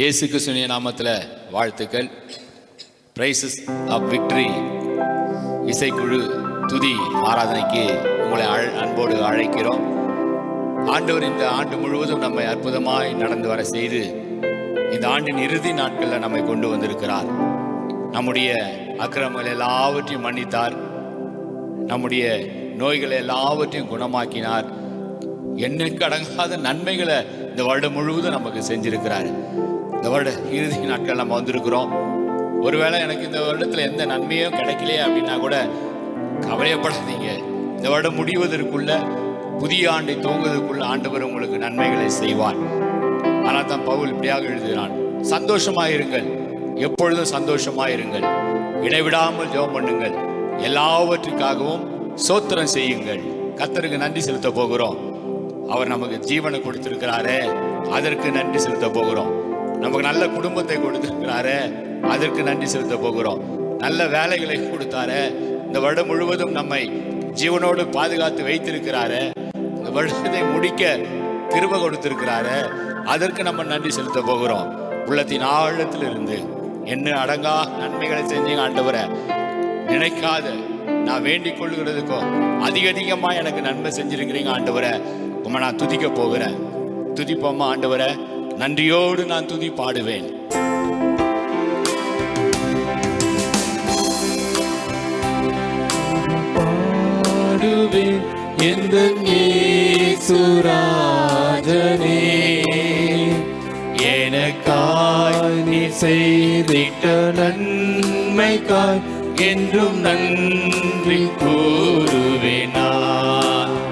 இயேசு கிறிஸ்துவின் நாமத்தில் வாழ்த்துக்கள். பிரைசஸ் ஆஃப் விக்டரி இசைக்குழு துதி ஆராதனைக்கு உங்களை அன்போடு அழைக்கிறோம். ஆண்டவர் இந்த ஆண்டு முழுவதும் நம்மை அற்புதமாய் நடந்து வர செய்து இந்த ஆண்டின் இறுதி நாட்களில் நம்மை கொண்டு வந்திருக்கிறார். நம்முடைய அக்கிரமங்கள் எல்லாவற்றையும் மன்னித்தார், நம்முடைய நோய்களை எல்லாவற்றையும் குணமாக்கினார், எண்ணுக்கு அடங்காத நன்மைகளை இந்த வருடம் முழுவதும் நமக்கு செஞ்சிருக்கிறார். இந்த வருட இறுதி நாட்கள் நம்ம வந்திருக்கிறோம். ஒருவேளை எனக்கு இந்த வருடத்தில் எந்த நன்மையும் கிடைக்கலையே அப்படின்னா கூட கவலையப்படாதீங்க. இந்த வருடம் முடிவதற்குள்ள, புதிய ஆண்டை துவங்குவதற்குள்ள ஆண்டவர் உங்களுக்கு நன்மைகளை செய்வார். ஆனால் தான் பவுல் இப்படியாக எழுதுகிறான், சந்தோஷமாயிருங்கள், எப்பொழுதும் சந்தோஷமாயிருங்கள், இடைவிடாமல் ஜெபம் பண்ணுங்கள், எல்லாவற்றுக்காகவும் ஸ்தோத்திரம் செய்யுங்கள். கர்த்தருக்கு நன்றி செலுத்த போகிறோம். அவர் நமக்கு ஜீவனை கொடுத்திருக்கிறாரே, அதற்கு நன்றி செலுத்த போகிறோம். நமக்கு நல்ல குடும்பத்தை கொடுத்திருக்கிறாரே, அதற்கு நன்றி செலுத்த போகிறோம். நல்ல வேலைகளை கொடுத்தாரே, இந்த வருடம் முழுவதும் நம்மை ஜீவனோடு பாதுகாத்து வைத்திருக்கிறாரே, இந்த வருடத்தை முடிக்க கிருபை கொடுத்திருக்கிறாரே, அதற்கு நம்ம நன்றி செலுத்த போகிறோம். உள்ளத்தின் ஆழத்தில் இருந்து என்ன அடங்கா நன்மைகளை செஞ்சீங்க ஆண்டவரை, நினைக்காத நான் வேண்டிக் கொள்ளுகிறதுக்கோ அதிகமா எனக்கு நன்மை செஞ்சிருக்கிறீங்க ஆண்டவரை, உம்மை நான் துதிக்க போகிறேன். துதிப்போமா ஆண்டவரை, நன்றியோடு நான் துதி பாடுவேன். பாடுவேன் எந்த இயேசுராஜனே, எனக்காய் நீ செய்திட்ட நன்மைக்காய் என்றும் நன்றி கூறுவேனா.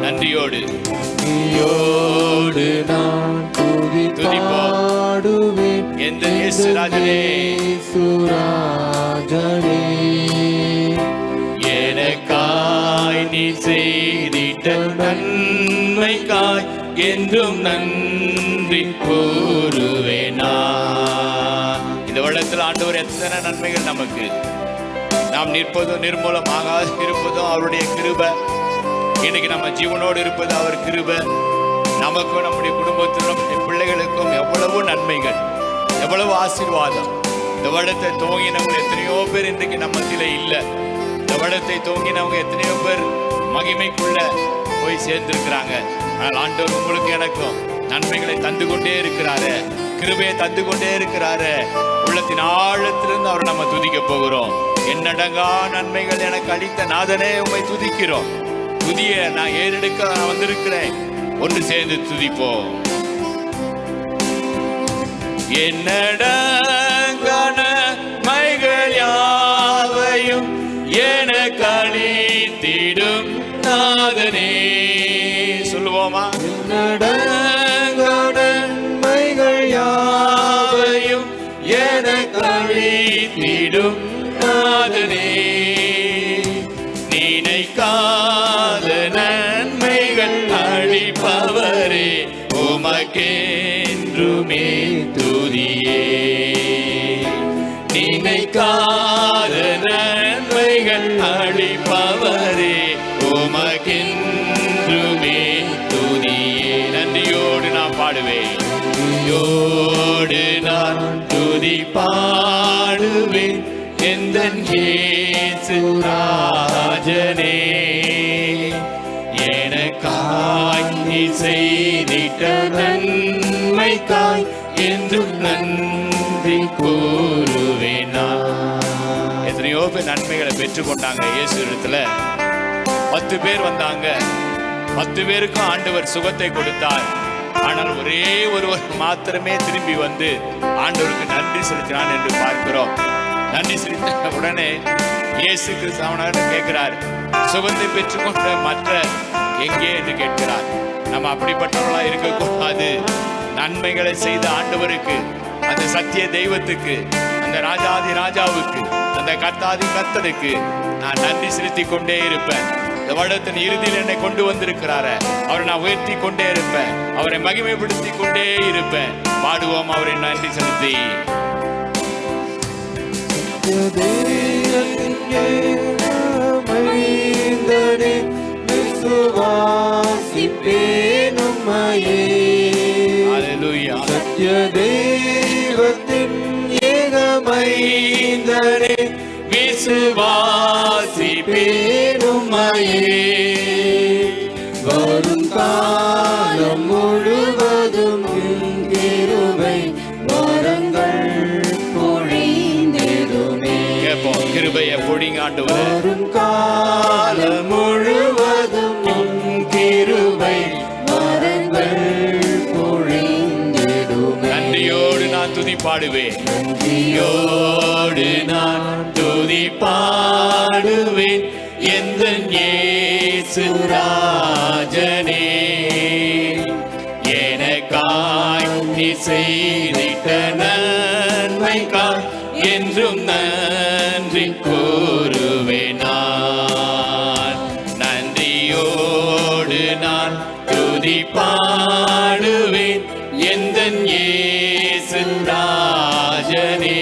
நன்றியோடு நான் துதி பாடுவேன் எந்த இயேசுராஜனே, எனக்காய் நீ செய்திட்ட நன்மைக்காய் என்றும் நன்றி கூறுவேனா. இந்த வருடத்தில் ஆண்டவர் எத்தனை நன்மைகள் நமக்கு, நாம் நிற்பதும் நிர்மூலமாகாது இருப்பதும் அவருடைய கிருபை, இன்னைக்கு நம்ம ஜீவனோடு இருப்பது அவர் கிருபை, நமக்கும் நம்முடைய குடும்பத்திலும் நம்முடைய பிள்ளைகளுக்கும் எவ்வளவு நன்மைகள், எவ்வளவு ஆசீர்வாதம். இந்த வருடத்தை துவங்கினவங்க எத்தனையோ பேர் இன்றைக்கு நம்ம மத்தியில இல்லை. இந்த வருடத்தை துவங்கினவங்க எத்தனையோ பேர் மகிமைக்குள்ள போய் சேர்ந்திருக்கிறாங்க. ஆனால் ஆண்டவர் உங்களுக்கு எனக்கும் நன்மைகளை தந்து கொண்டே இருக்கிறாரு, கிருபையை தந்து கொண்டே இருக்கிறாரு. உள்ளத்தின் ஆழத்திலிருந்து அவரை நம்ம துதிக்க போகிறோம். என்னடங்கா நன்மைகள் எனக்கு அளித்த நாதனே, உம்மை துதிக்கிறோம். துதிய நான் ஏறெடுக்க வந்திருக்கிறேன். ஒன்று சேர்ந்து துதிப்போம். என்னடங்கான நன்மைகள் யாவையும் எனக்கு அளித்திடும் நாதனே. சொல்லுவோமா? என்னடங்கான நன்மைகள் யாவையும் எனக்கு அளித்திடும் நாதனே, நினைக்காத நன்மைகள் அளிப்பவரே, உமக்கென்றுமே துதியே. நினைக்காத நன்மைகள் அளிப்பவரே, உமக்கென்றுமே துதியே. நன்றியோடு நான் பாடுவேன், நன்றியோடு நான் துதி பாடுவேன் எந்தன் இயேசுராஜனே, எனக்காய் நீ செய்திட்ட நன்மைக்காய் என்றும் நன்றி கூறுவேனா. எத்தனையோ பேர் நன்மைகளை பெற்றுக்கொண்டாங்க. இயேசு இடத்துல 10 பேர் வந்தாங்க, 10 பேருக்கும் ஆண்டவர் சுகத்தை கொடுத்தார். ஆனால் ஒரே ஒருவர் மாத்திரமே திரும்பி வந்து ஆண்டவருக்கு நன்றி செலுத்தினான் என்று பார்க்கிறோம். நன்றி செலுத்த உடனே இயேசு கிறிஸ்து அவனாக கேட்கிறார், சுகத்தை பெற்றுக்கொண்ட மற்ற எங்கே என்று கேட்கிறார். நம்ம அப்படிப்பட்டவர்களா இருக்கக்கூடாது. நன்மைகளை செய்த ஆண்டவருக்கு, அந்த சத்திய தெய்வத்துக்கு, அந்த ராஜாதி ராஜாவுக்கு, அந்த கர்த்தாதி கர்த்தருக்கு நான் நன்றி செலுத்தி கொண்டே இருப்பேன். இந்த வருடத்தின் இறுதியில் என்னை கொண்டு வந்திருக்கிறாரு, அவரை நான் உயர்த்தி கொண்டே இருப்பேன், அவரை மகிமைப்படுத்தி கொண்டே இருப்பேன். பாடுவோம் அவரை நன்றி செலுத்தி. விசுவாசிப்பேன் உம்மையே. அல்லேலூயா. சத்ய தெய்வத்தை விசுவாசி பேருமையே வரும் காலம் முழுவதும் கிருபை வரங்கள் பொழிந்திடுமே. கேட்போம், கிருபையை பொழிங்க ஆண்டவரே. வரும் காலம் முழுவதும் கிருபை வரங்கள் பொழிந்திடுமே. நன்றியோடு நான் துதி பாடுவேன், நன்றியோடு நான் துதி பாடுவேன் எந்தன் இயேசு ராஜனே. எனக்காய் நீ செய்திட்ட நன்மைக்காய் என்றும் நன்றி கூறுவேன் நான். நன்றியோடு நான் துதி பாடுவேன் எந்தன் இயேசு ராஜனே.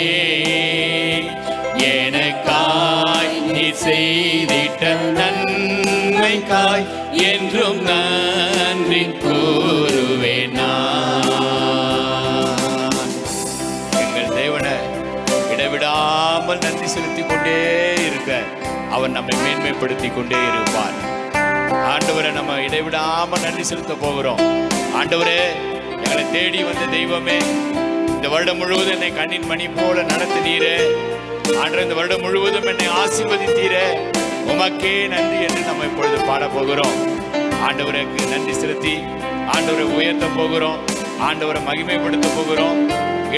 எனக்காய் நீ செய்திட்ட நன்மைக்காய் என்றும் நன்றி கூறுவேன் நான். எங்கள் தேவனை இடைவிடாமல் நன்றி செலுத்திக் கொண்டே இருக்க அவர் நம்மை மேன்மைப்படுத்தி கொண்டே இருப்பார். ஆண்டவரை நம்ம இடைவிடாமல் நன்றி செலுத்த போகிறோம். ஆண்டவரே, எங்களை தேடி வந்த தெய்வமே, இந்த வருடம் முழுவதும் என்னை கண்ணின் மணி போல நடத்தினீரே. ஆண்டவரே, இந்த வருடம் முழுவதும் என்னை ஆசீர்வதித்தீரே, உமக்கே நன்றி என்று நம்ம இப்பொழுது பாட போகிறோம். ஆண்டவருக்கு நன்றி செலுத்தி ஆண்டவரை உயர்த்த போகிறோம், ஆண்டவரை மகிமைப்படுத்த போகிறோம்.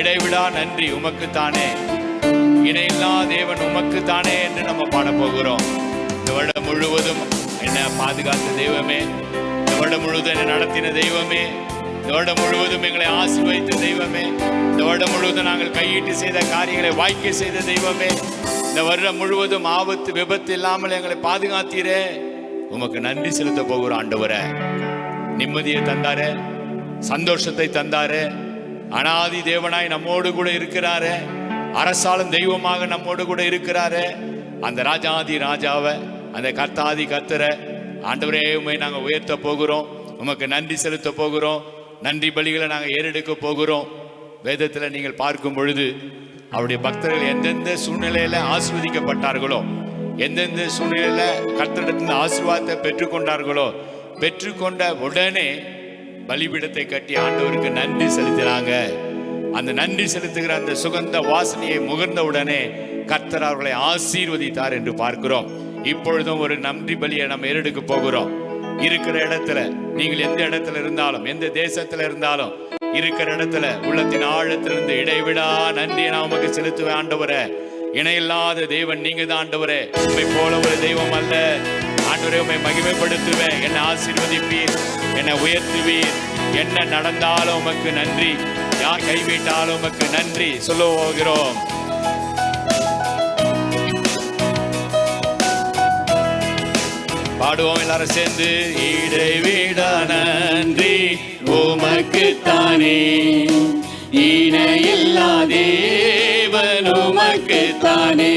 இடைவிடா நன்றி உமக்குத்தானே, இணையில்லா தேவன் உமக்குத்தானே என்று நம்ம பாட போகிறோம். இந்த வருடம் முழுவதும் என்னை பாதுகாத்த தெய்வமே, இந்த வருடம் முழுவதும் என்னை நடத்தின தெய்வமே, இந்த வருடம் முழுவதும் எங்களை ஆசீர்வதித்த தெய்வமே, இந்த வருடம் முழுவதும் நாங்கள் கையிட்டு செய்த காரியங்களை வாய்க்க செய்த தெய்வமே, இந்த வருடம் முழுவதும் ஆபத்து விபத்து இல்லாமல் எங்களை பாதுகாத்தீரே, உமக்கு நன்றி செலுத்த போகிறோம். ஆண்டவரே, நிம்மதியை தந்தாரே, சந்தோஷத்தை தந்தாரே, அனாதி தேவனாய் நம்மோடு கூட இருக்கிறாரே, அரசாளும் தெய்வமாக நம்மோடு கூட இருக்கிறாரே, அந்த ராஜாதி ராஜாவை, அந்த கர்த்தாதி கர்த்தரை ஆண்டவரே உம்மை நாங்கள் உயர்த்த போகிறோம், உமக்கு நன்றி செலுத்த போகிறோம். நன்றி பலிகளை நாங்கள் ஏறெடுக்க போகிறோம். வேதத்தில் நீங்கள் பார்க்கும் பொழுது அவருடைய பக்தர்கள் எந்தெந்த சூழ்நிலையில ஆசீர்வதிக்கப்பட்டார்களோ, எந்தெந்த சூழ்நிலையில கர்த்தரிடத்திலிருந்து ஆசீர்வாதத்தை பெற்றுக்கொண்டார்களோ, பெற்றுக்கொண்ட உடனே பலிபீடத்தை கட்டி ஆண்டவருக்கு நன்றி செலுத்தினாங்க. அந்த நன்றி செலுத்துகிற அந்த சுகந்த வாசனையை முகர்ந்த உடனே கர்த்தர் அவர்களை ஆசீர்வதித்தார் என்று பார்க்கிறோம். இப்பொழுதும் ஒரு நன்றி பலியை நம்ம ஏறெடுக்க போகிறோம். இருக்கிற இடத்துல, நீங்கள் எந்த இடத்துல இருந்தாலும், எந்த தேசத்துல இருந்தாலும், இருக்கிற இடத்துல உள்ளத்தின் ஆழத்திலிருந்து இடைவிடா நன்றியை நான் உமக்கு செலுத்துவேன். ஆண்டவரே, இணையில்லாத தேவன் நீங்க தான் ஆண்டவரே, உம்மை போல ஒரு தெய்வம் அல்ல. ஆண்டவரே, உம்மை மகிமைப்படுத்துவேன், என்னை ஆசீர்வதிப்பீர், என்னை உயர்த்துவீர். என்ன நடந்தாலும் உமக்கு நன்றி, யார் கைவிட்டாலும் உமக்கு நன்றி சொல்ல போகிறோம். பாடுவோம் எல்லாரும் சேர்ந்து. இடைவிட நன்றி உமக்குத்தானே, இணையில்லா தேவன் உமக்குத்தானே.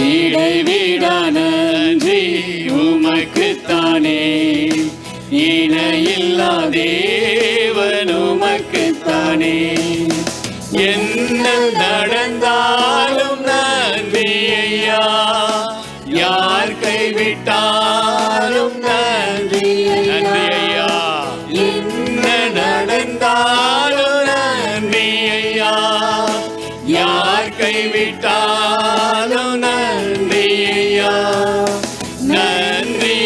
இடைவிட நன்றி உமக்குத்தானே, இணையில்லா தேவன் உமக்குத்தானே. என்ன நடந்தாலும் நன்றி ஐயா, யார் கைவிட்டாலும் நன்றி ஐயா. என்ன நடந்தாலும் நன்றி ஐயா, யார் கைவிட்டாலும் நன்றி ஐயா. நன்றி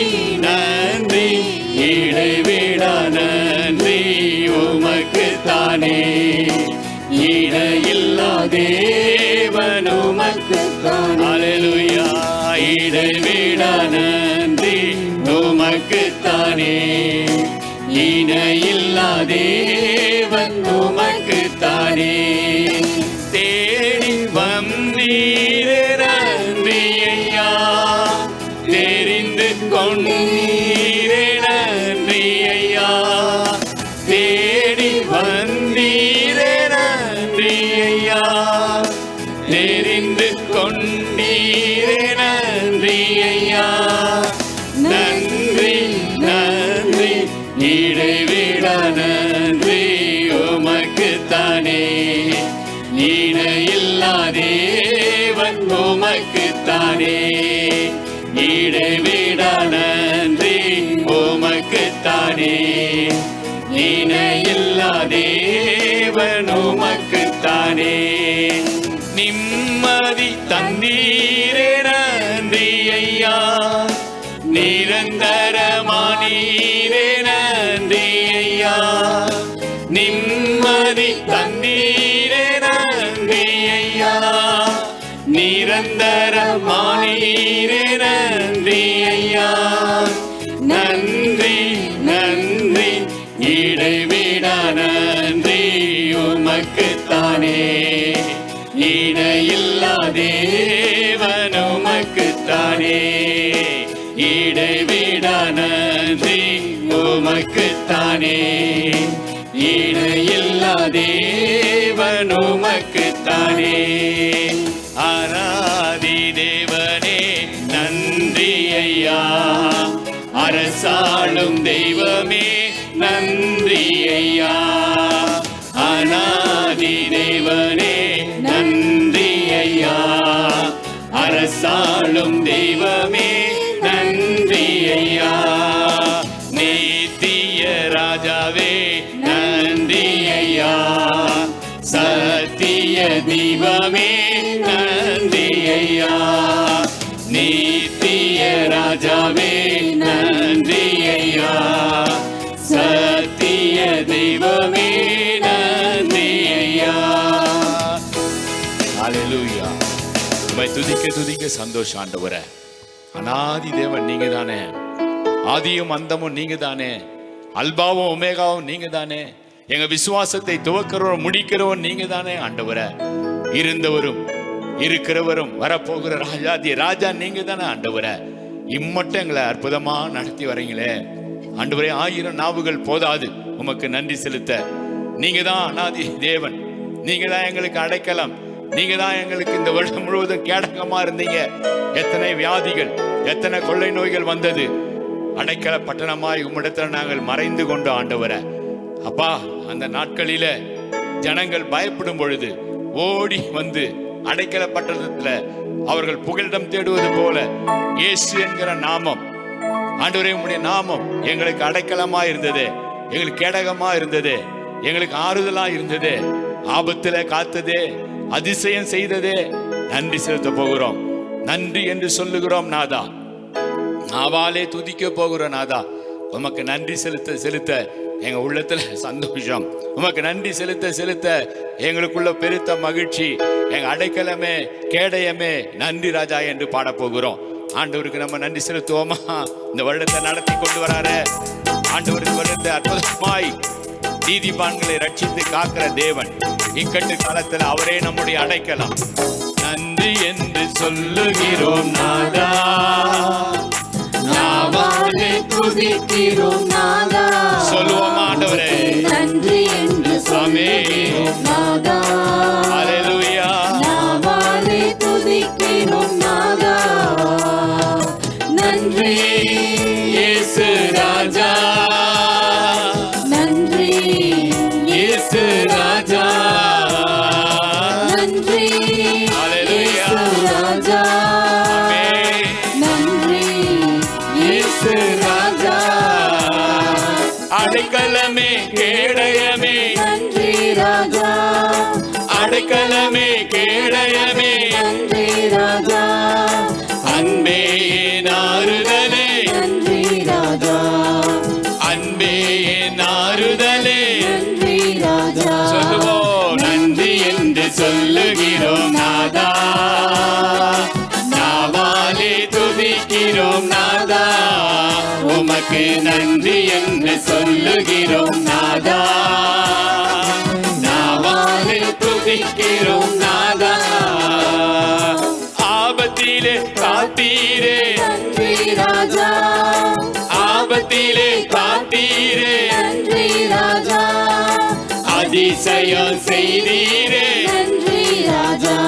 நன்றி இடைவிட நன்றி உமக்குத்தானே, இடையில்லா தேவன் உமக்குத்தானே. அல்லேலூயா. இடைவிட நன்றி உமக்குத்தானே, இணையில்லா தேவன் உமக்குத்தானே. தேடி வந்தீரே நன்றி ஐயா, தெரிந்து கொண்டீரே நன்றி ஐயா. தேடி வந்தீரே நன்றி ஐயா, தெரிந்து கொண்டீரே நன்றி ஐயா. நன்றி நன்றி இடைவிட நன்றி உமக்குத்தானே, இணையில்லா தேவன் உமக்குத்தானே. உமக்குத்தானே, இடைவிடா நன்றி உமக்குத்தானே, இணையில்லா தேவன் உமக்குத்தானே. நிம்மதி தந்தீரே நன்றி ஐயா, நிரந்தரமானீரே நன்றி ஐயா, நிம்மதி தந்தீரே நன்றி ஐயா, நிரந்தரமானீரே நன்றி ஐயா. நன்றி நன்றி இடைவிடா நன்றி உமக்குத்தானே, இணையில்லா தேவன் உமக்குத்தானே, இடைவிடா நன்றி உமக்குத்தானே, இணையில்லா தேவன் உமக்குத்தானே. ஆராதி தேவனே நன்றி ஐயா, அரசாளும் தெய்வமே நன்றி ஐயா, அநாதி தேவனே நன்றி ஐயா, அரசாளும் தெய்வமே நன்றி ஐயா, நித்திய ராஜாவே நன்றி ஐயா, சத்திய தீபமே நன்றி ஐயா, நித்திய ராஜாவே நன்றி ஐயா, சத்திய தெய்வமே நன்றி ஐயா. ஹல்லேலூயா. உம்மை துதிக்க துதிக்க சந்தோஷம் ஆண்டவரே. அநாதி தேவன் நீங்க தானே, ஆதியும் அந்தமும் நீங்க தானே, அல்பாவும் ஒமேகாவும் நீங்க தானே, எங்க விசுவாசத்தை துவக்கிறவரும் முடிக்கிறவரும் நீங்க தானே ஆண்டவரே. இருந்தவரும் இருக்கிறவரும் வரப்போகிற ராஜாதி ராஜா நீங்க தானே ஆண்டவரே. இம்மட்டும் எங்களை அற்புதமா நடத்தி வரீங்களே ஆண்டவரே. 1000 நாவுகள் போதாது உமக்கு நன்றி செலுத்த. நீங்க தான் அநாதி தேவன், நீங்க தான் எங்களுக்கு அடைக்கலம், நீங்க தான் எங்களுக்கு இந்த வருடம் முழுவதும் கேடகமா இருந்தீங்க. எத்தனை வியாதிகள், எத்தனை கொள்ளை நோய்கள் வந்தது, அடைக்கல பட்டணமாய் உம்மிடத்துல நாங்கள் மறைந்து கொண்டு ஆண்டவரே. அப்பா, அந்த நாட்களில ஜனங்கள் பயப்படும் பொழுது ஓடி வந்து அடைக்கல பட்டணத்துல அவர்கள் புகலிடம் தேடுவது போல இயேசு என்கிற நாமம் ஆண்டவரே, உம்முடைய நாமம் எங்களுக்கு அடைக்கலமா இருந்தது, எங்களுக்கு கேடகமா இருந்தது, எங்களுக்கு ஆறுதலா இருந்தது, ஆபத்துல காத்ததே, அதிசயம் செய்ததே. நன்றி செலுத்த போகிறோம், நன்றி என்று சொல்லுகிறோம் நாதா. நாவாலே துதிக்க போகிறோம் நாதா. உமக்கு நன்றி செலுத்த செலுத்த எங்க உள்ளத்துல சந்தோஷம், உமக்கு நன்றி செலுத்த செலுத்த எங்களுக்குள்ள பெருத்த மகிழ்ச்சி. எங்க அடைக்கலமே கேடயமே நன்றி ராஜா என்று பாட போகிறோம். ஆண்டவருக்கு நம்ம நன்றி செலுத்துவோமா? இந்த வருடத்தை நடத்தி கொண்டு வராரு ஆண்டவருக்கு வருடத்தை அற்புதமாய் நீதிமான்களை ரட்சித்து காக்கிற தேவன். இக்கட்டு காலத்தில் அவரே நம்முடைய அடைக்கலம். நன்றி என்று சொல்லுகிறோம் நாதா, நாவாலே துதிக்கிறோம் நாதா. சொல்லுவோம் ஆண்டவரே, நன்றி என்று சொல்லுகிறோம் நாதா. ஹல்லேலூயா. நாவாலே துதிக்கிறோம் நாதா. நன்றி இயேசு ராஜா, நன்றி இயேசு ராஜா, நன்றி ஹல்லேலூயா. இயேசு ராஜா. ஆமென். நன்றி இயேசு ராஜா. அடைக்கலமே கேடயமே நன்றி ராஜா. அடைக்கலமே கேடயமே நன்றி ராஜா. அன்பே நாறுதலே, நன்றி ராஜா. அன்பே நாறுதலே. நன்றி ராஜா. சொல்லுவோம், நன்றி என்று சொல்லுகிறோம் நாதா, நாவாலே துதிக்கிறோம் நாதா. உமக்கு நன்றி என்று சொல்லுகிறோம் நாதா, நாவாலே துதிக்கிறோம் நாதா. ஆபத்திலே காத்தீரே, நன்றி ராஜா. ஆபத்திலே காத்தீரே, நன்றி ராஜா. அதிசயம் செய்தீரே, நன்றி ராஜா.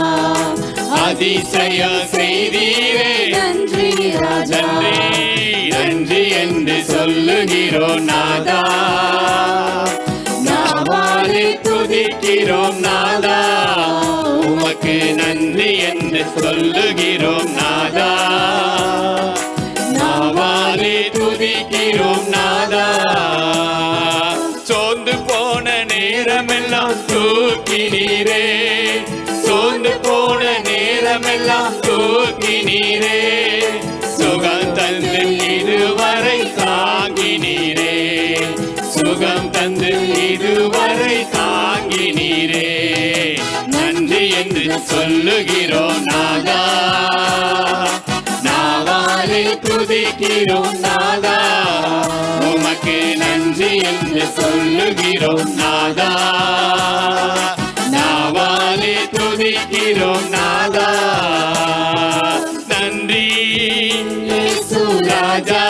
அதிசயம் செய்தீரே. நன்றி ராஜா. நன்றி நன்றி என்று சொல்லுகிறோம் நாதா, நாவாலே துதிக்கிறோம் நாதா. உமக்கு நன்றி என்று சொல்லுகிறோம் நாதா, போன நேரமெல்லாம் தூக்கினீரே, சோர்ந்து போன நேரமெல்லாம் தூக்கினீரே, சுகம் தந்து இதுவரை தாங்கினீரே, சுகம் தந்து இதுவரை தாங்கினீரே. நன்றி என்று சொல்லுகிறோம் நாதா, நாவாலே துதிக்கிறோம் நாதா, உமக்கு நன்றி என்று சொல்லுகிறோம் நாதா, நாவாலே துதிக்கிறோம் நாதா. நன்றி இயேசு ராஜா,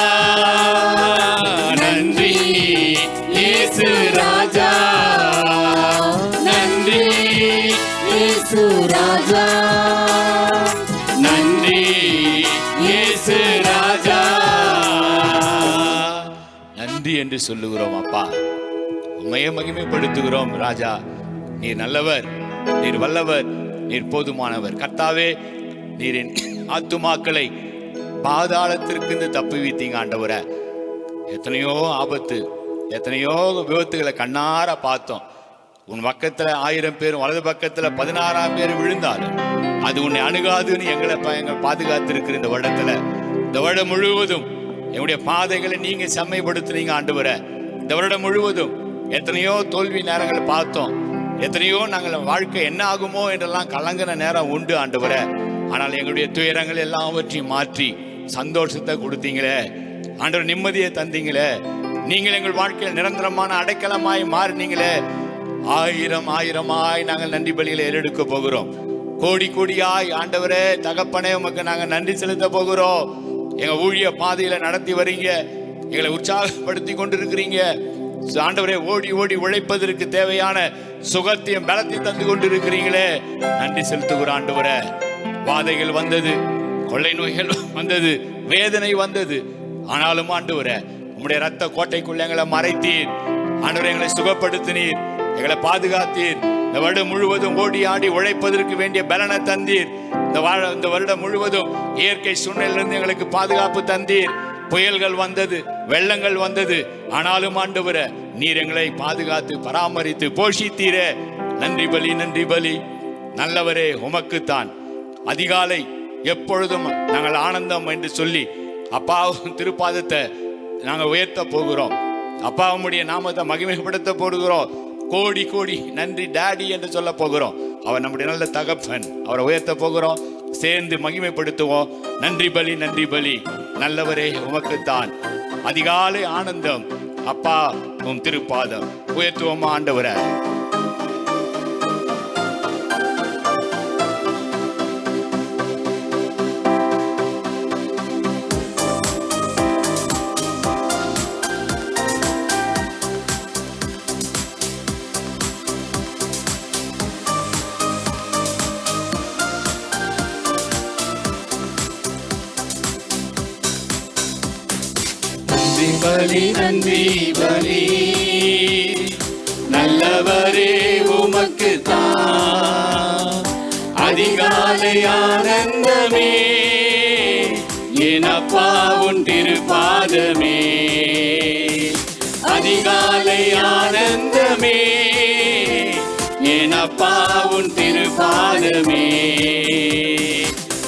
நன்றி இயேசு ராஜா, நன்றி இயேசு ராஜா, நன்றி இயேசு ராஜா. நன்றி என்று சொல்லுகிறோம் அப்பா, உம்மையே மகிமைப்படுத்துகிறோம் ராஜா. நீர் நல்லவர், நீர் வல்லவர், நீர் போதுமானவர். கர்த்தாவே, நீரின் ஆத்துமாக்களை பாதாளத்திற்கு தப்புவித்தீங்க ஆண்டவரே. எத்தனையோ ஆபத்து, எத்தனையோ விபத்துகளை கண்ணார பார்த்தோம். உன் பக்கத்துல 1000 பேரும் வலது பக்கத்துல 16 பேர் விழுந்தாலும் அது உன்னை அணுகாதுன்னு எங்களை பாதுகாத்திருக்கிற இந்த வருடத்துல, இந்த வருடம் முழுவதும் எங்களுடைய பாதைகளை நீங்க செம்மைப்படுத்துனீங்க ஆண்டவரே. இந்த வருடம் முழுவதும் எத்தனையோ தோல்வி நேரங்களை பார்த்தோம், எத்தனையோ நாங்கள் வாழ்க்கை என்ன ஆகுமோ என்றெல்லாம் கலங்கின நேரம் உண்டு ஆண்டவரே. ஆனால் எங்களுடைய துயரங்கள் எல்லாவற்றையும் மாற்றி சந்தோஷத்தை கொடுத்தீங்களே ஆண்டவர், நிம்மதியை தந்தீங்களே. நீங்கள் எங்கள் வாழ்க்கையில் நிரந்தரமான அடைக்கலமாய் மாறினீங்களே. 1000 ஆயிரமாய் நாங்கள் நன்றி பலிகளை ஏறெடுக்க போகிறோம். கோடி கோடியாய் ஆண்டவரே தகப்பனே உமக்கு நாங்கள் நன்றி செலுத்த போகிறோம். எங்க ஊழிய பாதையில நடத்தி வரீங்க, எங்களை உற்சாகப்படுத்தி கொண்டிருக்கிறீங்க ஆண்டவரே. ஓடி ஓடி உழைப்பதற்கு தேவையான சுகத்தையும் பலத்தையும் தந்து கொண்டிருக்கிறீங்களே, நன்றி செலுத்துகிறோம் ஆண்டவரே. வாதைகள் வந்தது, கொள்ளை நோய்கள் வந்தது, வேதனை வந்தது, ஆனாலும் ஆண்டவரே உம்முடைய ரத்த கோட்டைக்குள்ள எங்களை மறைத்தீர் ஆண்டவரே, எங்களை சுகப்படுத்தினீர், எங்களை பாதுகாத்தீர். இந்த வருடம் முழுவதும் ஓடி ஆடி உழைப்பதற்கு வேண்டிய பலனை தந்தீர். இந்த வருடம் முழுவதும் இயற்கை சூழ்நிலையிலிருந்து எங்களுக்கு பாதுகாப்பு தந்தீர். புயல்கள் வந்தது, வெள்ளங்கள் வந்தது, ஆனாலும் ஆண்டவரே நீர் எங்களை பாதுகாத்து பராமரித்து போஷித்தீரே. நன்றி பலி, நன்றி பலி. நல்லவரே உமக்குத்தான். அதிகாலை எப்பொழுதும் நாங்கள் ஆனந்தம் என்று சொல்லி அப்பாவும் திருப்பாதத்தை நாங்கள் உயர்த்த போகிறோம். அப்பாவுடைய நாமத்தை மகிமைப்படுத்த போடுகிறோம். கோடி கோடி நன்றி டாடி என்று சொல்ல போகிறோம். அவர் நம்முடைய நல்ல தகப்பன், அவரை உயர்த்த போகிறோம். சேர்ந்து மகிமைப்படுத்துவோம். நன்றி பலி, நன்றி பலி. நல்லவரே உமக்குத்தான். அதிகாலை ஆனந்தம் அப்பா உம் திருப்பாதம் உயர்த்துவோமா ஆண்டவரே. பலி நன்றி பலி, நல்லவரே உமக்கு தான். அதிகாலை ஆனந்தமே என் அப்பா உன் திருப்பாதமே, அதிகாலை ஆனந்தமே என் அப்பா உன் திருப்பாதமே.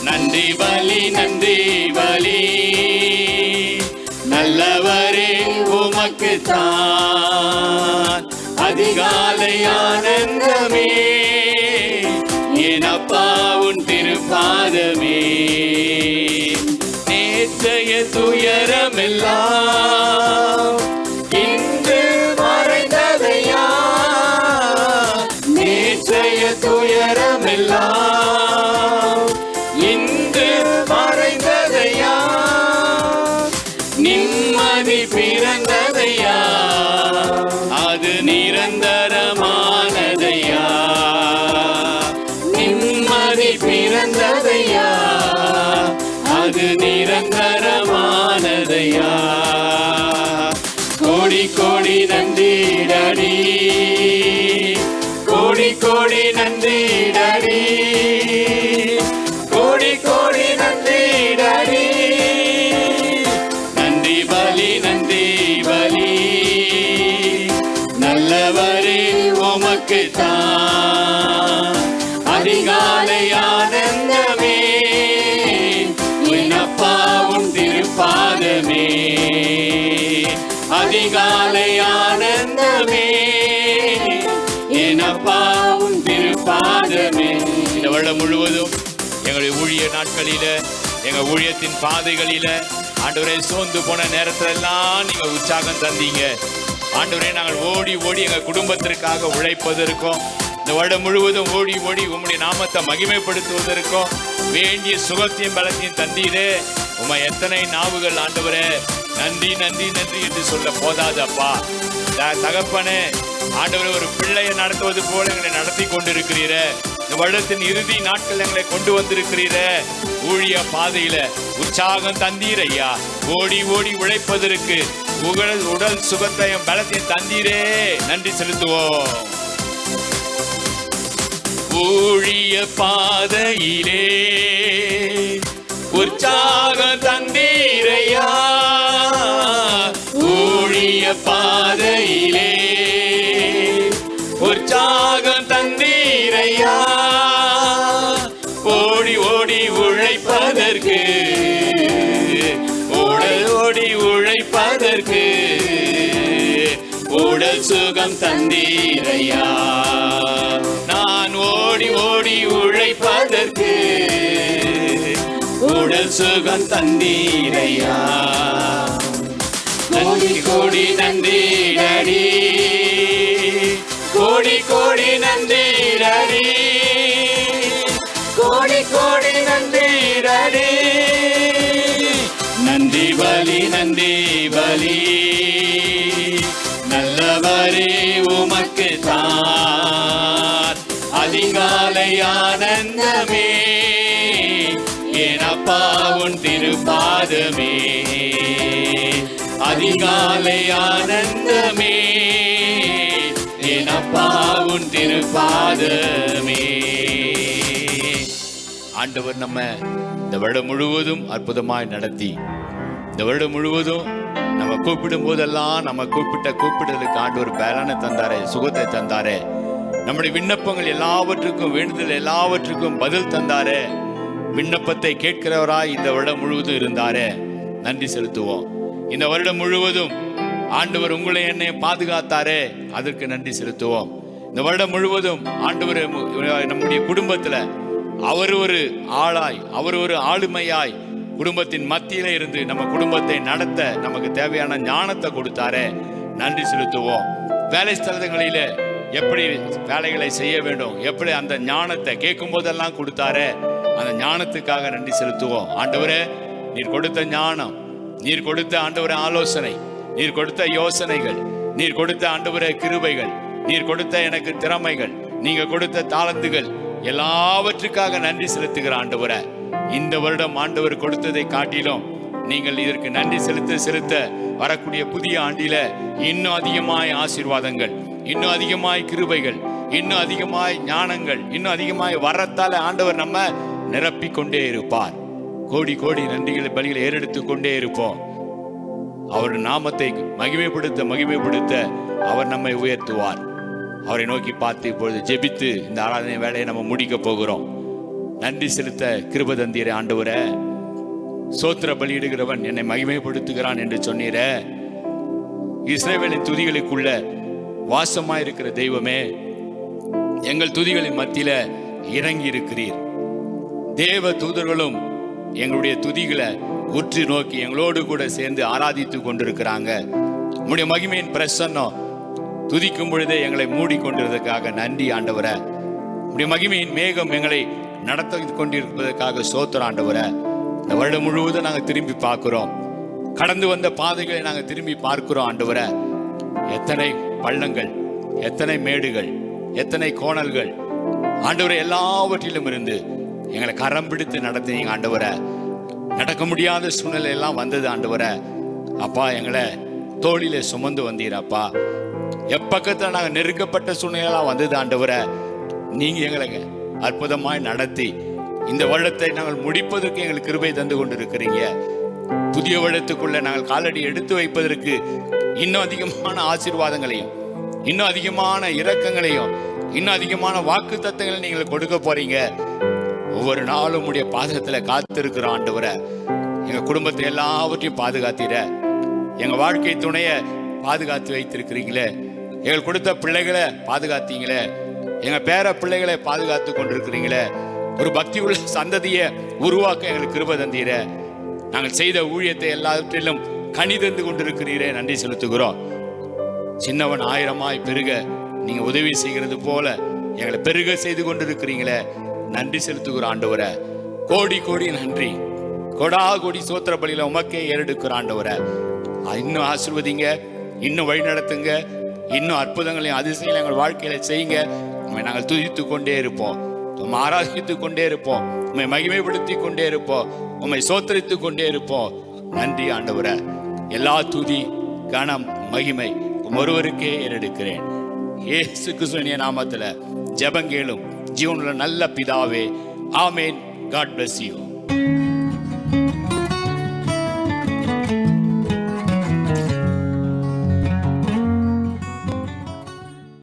நன்றி பலி, நன்றி பலி, நல்லவரே உமக்கு தான். அதிகாலை ஆனந்தமே என் அப்பா உன் திருப்பாதமே. நேற்றைய துயரமெல்லாம் இன்று மறைந்ததையா, நேற்றைய துயரமெல்லாம் இன்று மறைந்ததையா, நிம்மதி பிறந்ததையா, அது நிரந்தரமானதையா, நிம்மதி பிறந்ததையா, அது நிரந்தரமானதையா. கோடி கோடி நன்றி டாடி, கோடி கோடி நன்றி டாடி. நல்லவரே உமக்கு தான் அதிகாலை ஆனந்தமே, அப்பா உன் திருப்பாதமே. அதிகாலை ஆனந்தமே, அப்பா உன் திருப்பாதமே. இந்த வருடம் முழுவதும் எங்களுடைய ஊழிய நாட்களில, எங்க ஊழியத்தின் பாதைகளில ஆண்டவரே சோர்ந்து போன நேரத்துல எல்லாம் நீங்க உற்சாகம் தந்தீங்க. ஆண்டவரே நாங்கள் ஓடி ஓடி எங்க குடும்பத்திற்காக உழைப்பதற்கும், இந்த வருடம் முழுவதும் ஓடி ஓடி உம்முடைய நாமத்தை மகிமைப்படுத்துவதற்கும் வேண்டிய சுகத்தையும் பலத்தையும் தந்தீரே. உம்மை எத்தனை நாவுகள் ஆண்டவரே நன்றி நன்றி நன்றி என்று சொல்ல போதாது அப்பா. தகப்பனே ஆண்டவரே, ஒரு பிள்ளையை நடத்துவது போல எங்களை நடத்தி கொண்டிருக்கிறீரே. இந்த வருடத்தின் இறுதி நாட்கள் எங்களை கொண்டு வந்திருக்கிறீரே. ஊழிய பாதையில உற்சாகம் தந்தீர் ஐயா. ஓடி ஓடி உழைப்பதற்கு உடல் சுகத்தையும் பலத்தையும் தந்தீரே. நன்றி செலுத்துவோம். ஊழிய பாதையிலே உற்சாகம் தந்தீரையா. ஊழிய பாதையிலே உற்சாகம் தந்தீரையா. ஓடி ஓடி உழைப்பதற்கு, ஓடி உழைப்பதற்கு உடல் சுகம் தந்தீரையா. நான் ஓடி ஓடி உழைப்பதற்கு உடல் சுகம் தந்தீரையா. கோடி கோடி நன்றி டடி, கோடி கோடி நன்றி டடி, கோடி கோடி நன்றி டடி. நன்றி பலி நன்றி பலி, நல்லவரே உமக்கு தான் அதிகாலை ஆனந்தமே, என் அப்பா உன் திருப்பாதமே. அதிகாலை ஆனந்தமே, என் அப்பா உன் திருப்பாதமே. ஆண்டவர் நம்ம இந்த வருடம் முழுவதும் அற்புதமாய் நடத்தி, இந்த வருடம் முழுவதும் நம்ம கூப்பிடும் போதெல்லாம் நம்ம கூப்பிட்டலுக்கு ஆண்டவர் பலனை தந்தாரே, சுகத்தை தந்தாரே. நம்முடைய விண்ணப்பங்கள் எல்லாவற்றுக்கும், வேண்டுதல் எல்லாவற்றுக்கும் பதில் தந்தாரே. விண்ணப்பத்தை கேட்கிறவராய் இந்த வருடம் முழுவதும் இருந்தாரே. நன்றி செலுத்துவோம். இந்த வருடம் முழுவதும் ஆண்டவர் உங்களை என்னை பாதுகாத்தாரே, அதற்கு நன்றி செலுத்துவோம். இந்த வருடம் முழுவதும் ஆண்டவர் நம்முடைய குடும்பத்துல அவர் ஒரு ஆளாய், அவர் ஒரு ஆளுமையாய் குடும்பத்தின் மத்தியில இருந்து நம்ம குடும்பத்தை நடத்த நமக்கு தேவையான ஞானத்தை கொடுத்தாரே. நன்றி செலுத்துவோம். வேலை ஸ்தலங்களில எப்படி வேலைகளை செய்ய வேண்டும், எப்படி அந்த ஞானத்தை கேட்கும் போதெல்லாம் கொடுத்தாரே, அந்த ஞானத்துக்காக நன்றி செலுத்துவோம். ஆண்டவரே, நீர் கொடுத்த ஞானம், நீர் கொடுத்த ஆண்டவரே ஆலோசனை, நீர் கொடுத்த யோசனைகள், நீர் கொடுத்த ஆண்டவரே கிருபைகள், நீர் கொடுத்த எனக்கு திறமைகள், நீங்க கொடுத்த தாளந்துகள் எல்லாவற்றுக்காக நன்றி செலுத்துகிற ஆண்டவரே. இந்த வருடம் ஆண்டவர் கொடுத்ததை காட்டிலும் நீங்கள் இதற்கு நன்றி செலுத்த வரக்கூடிய புதிய ஆண்டில இன்னும் அதிகமாய் ஆசீர்வாதங்கள், இன்னும் அதிகமாய் கிருபைகள், இன்னும் அதிகமாய் ஞானங்கள், இன்னும் அதிகமாய் வரத்தால ஆண்டவர் நம்ம நிரப்பிக் கொண்டே இருப்பார். கோடி கோடி நன்றிகளை பலிகளை ஏறெடுத்து கொண்டே இருப்போம். அவர் நாமத்தை மகிமைப்படுத்த அவர் நம்மை உயர்த்துவார். அவரை நோக்கி பார்த்து இப்பொழுது ஜெபித்து இந்த ஆராதனை வேலையை நம்ம முடிக்க போகிறோம். நன்றி செலுத்த கிருபை தந்தீரே ஆண்டவரே. சோத்திர பலியிடுகிறவன் என்னை மகிமைப்படுத்துகிறான் என்று சொன்னீரே. இஸ்ரவேலின் துதிகளுக்குள்ள வாசமாயிருக்கிற தெய்வமே, எங்கள் துதிகளின் மத்தியில இறங்கி இருக்கிறீர். தேவ தூதர்களும் எங்களுடைய துதிகளை உற்று நோக்கி எங்களோடு கூட சேர்ந்து ஆராதித்து கொண்டிருக்கிறாங்க. உம்முடைய மகிமையின் பிரசன்னம் துதிக்கும் பொழுதே எங்களை மூடிக்கொண்டிருந்ததுக்காக நன்றி ஆண்டவரே. உம்முடைய மகிமையின் மேகம் எங்களை நடத்தி கொண்டிருப்பதற்காக சோத்திரம் ஆண்டவரே. இந்த வருடம் முழுவதும் நாங்கள் திரும்பி பார்க்கிறோம், கடந்து வந்த பாதைகளை நாங்கள் திரும்பி பார்க்கிறோம் ஆண்டவரே. எத்தனை பள்ளங்கள், எத்தனை மேடுகள், எத்தனை கோணல்கள் ஆண்டவரே, எல்லாவற்றிலும் இருந்து எங்களை கரம் பிடித்து நடத்தினீங்க ஆண்டவரே. நடக்க முடியாத சூழ்நிலை எல்லாம் வந்தது ஆண்டவரே. அப்பா, எங்களை தோளிலே சுமந்து வந்தீரப்பா. எப்பக்கத்தில் நாங்கள் நெருக்கப்பட்ட சூழ்நிலையெல்லாம் வந்தது ஆண்டவரே. நீங்க எங்களை அற்புதமாய் நடத்தி இந்த வருடத்தை நாங்கள் முடிப்பதற்கு எங்களுக்கு கிருபை தந்து கொண்டிருக்கிறீங்க. புதிய வருடத்துக்குள்ள நாங்கள் காலடி எடுத்து வைப்பதற்கு இன்னும் அதிகமான ஆசீர்வாதங்களையும், இன்னும் அதிகமான இரக்கங்களையும் இன்னும் அதிகமான வாக்கு தத்தங்களை நீங்கள் கொடுக்க போறீங்க. ஒவ்வொரு நாளும் உடைய பாதத்துல காத்திருக்கிற ஆண்டவரை, எங்க குடும்பத்தை எல்லாவற்றையும் பாதுகாத்திட, எங்க வாழ்க்கை துணைய பாதுகாத்து வைத்திருக்கிறீங்களே, எங்களுக்கு கொடுத்த பிள்ளைகளை பாதுகாத்தீங்களே, எங்க பேர பிள்ளைகளை பாதுகாத்து கொண்டிருக்கிறீங்களே, ஒரு பக்தி உள்ள சந்ததியை உருவாக்க எங்களுக்கு கிருபை தந்தீர. நாங்கள் செய்த ஊழியத்தை எல்லாவற்றிலும் கனி தந்து கொண்டிருக்கிறீரே, நன்றி செலுத்துகிறோம். சின்னவன் 1000 பெருக நீங்க உதவி செய்கிறது போல எங்களை பெருக செய்து கொண்டிருக்கிறீங்களே, நன்றி செலுத்துகிற ஆண்டவரை. கோடி கோடி நன்றி. கொடா கோடி சோத்திர பலியில உமக்கே ஏறெடுக்கிற ஆண்டவரை. இன்னும் ஆசீர்வதிங்க, இன்னும் வழி நடத்துங்க, இன்னும் அற்புதங்களையும் அதிசயங்களையும் எங்கள் வாழ்க்கையில செய்யுங்க. உண்மை நாங்கள் துதித்து கொண்டே இருப்போம், உண்மை ஆராதித்துக் கொண்டே இருப்போம், உண்மை மகிமைப்படுத்தி கொண்டே இருப்போம், உண்மை சோத்தரித்து கொண்டே இருப்போம். நன்றி ஆண்டவரை. எல்லா துதி கனம் மகிமை ஒருவருக்கே ஏறெடுக்கிறேன். இயேசு கிறிஸ்துவின் நாமத்துல ஜெபங்கேளும் ஜீவனுள்ள நல்ல பிதாவே, ஆமேன். God bless you.